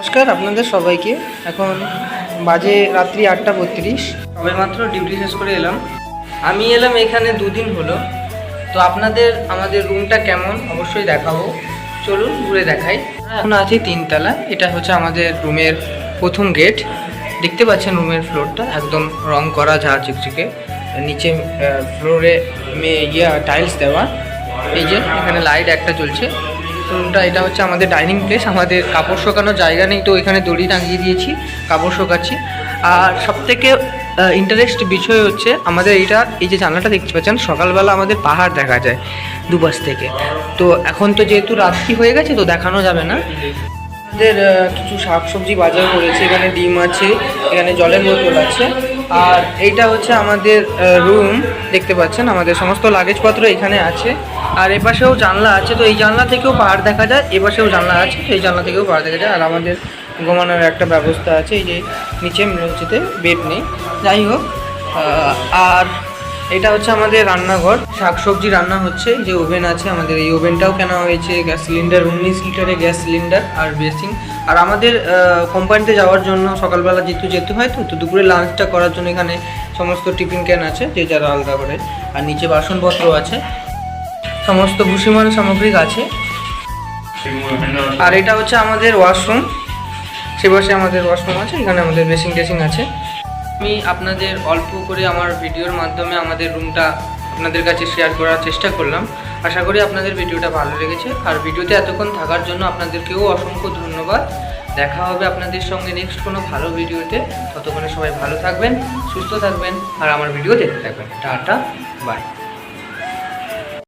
নমস্কার আপনাদের সবাইকে। এখন বাজে রাত্রি 8:32। সবে মাত্র ডিউটি শেষ করে এলাম। আমি এলাম এখানে 2 দিন হলো। তো আপনাদের আমাদের রুমটা কেমন অবশ্যই দেখাবো, চলুন ঘুরে দেখাই। এখন আছি 3 তলা। এটা হচ্ছে আমাদের রুমের প্রথম গেট। দেখতে পাচ্ছেন রুমের ফ্লোরটা একদম রং করা, ঝা চিকচিকে। নিচে ফ্লোরে টাইলস দেওয়া। এই যে এখানে লাইট একটা জ্বলছে। রুমটা এটা হচ্ছে আমাদের ডাইনিং প্লেস। আমাদের কাপড় শুকানোর জায়গা নেই, তো এখানে দড়ি টাঙিয়ে দিয়েছি, কাপড় শুকাচ্ছি। আর সবথেকে ইন্টারেস্ট বিষয় হচ্ছে আমাদের এই যে জানলাটা দেখতে পাচ্ছেন, সকালবেলা আমাদের পাহাড় দেখা যায় দুপাশ থেকে। তো এখন তো যেহেতু রাত্রি হয়ে গেছে, তো দেখানো যাবে না। আমাদের কিছু শাকসবজি বাজার করেছে। এখানে ডিম আছে, এখানে জলের বোতল আছে। আর এইটা হচ্ছে আমাদের রুম। দেখতে পাচ্ছেন আমাদের সমস্ত লাগেজপত্র এখানে আছে। আর এপাশেও জানলা আছে, তো এই জানলা থেকেও পাহাড় দেখা যায়। এপাশেও জানলা আছে, এই জানলা থেকেও পাহাড় দেখা যায়। আর আমাদের ঘুমানোর একটা ব্যবস্থা আছে। এই যে নিচে মেঝেতে বেড নেই, যাই হোক। আর এটা হচ্ছে আমাদের রান্নাঘর। শাকসবজি রান্না হচ্ছে। এই যে ওভেন আছে আমাদের, এই ওভেনটাও কেনা হয়েছে। গ্যাস সিলিন্ডার 19 লিটারের গ্যাস সিলিন্ডার আর বেসিং। আর আমাদের কোম্পানিতে যাওয়ার জন্য সকালবেলা যেতে হয়, তো দুপুরে লাঞ্চটা করার জন্য এখানে সমস্ত টিফিন ক্যান আছে, যে যারা আলাদা করে। আর নিচে বাসনপত্র আছে, সমস্ত ভূষিমাল সামগ্রিক আছে। আর এটা হচ্ছে আমাদের ওয়াশরুম। সে পাশে আমাদের ওয়াশরুম আছে, এখানে আমাদের বেসিং টেসিং আছে। আমি আপনাদের অল্প করে আমার ভিডিওর মাধ্যমে আমাদের রুমটা আপনাদের কাছে শেয়ার করার চেষ্টা করলাম। আশা করি আপনাদের ভিডিওটা ভালো লেগেছে। আর ভিডিওতে এতক্ষণ থাকার জন্য আপনাদেরকেও অসংখ্য ধন্যবাদ। দেখা হবে আপনাদের সঙ্গে নেক্সট কোনো ভালো ভিডিওতে। ততক্ষণে সবাই ভালো থাকবেন, সুস্থ থাকবেন, আর আমার ভিডিও দেখতে থাকবেন। Tata, by.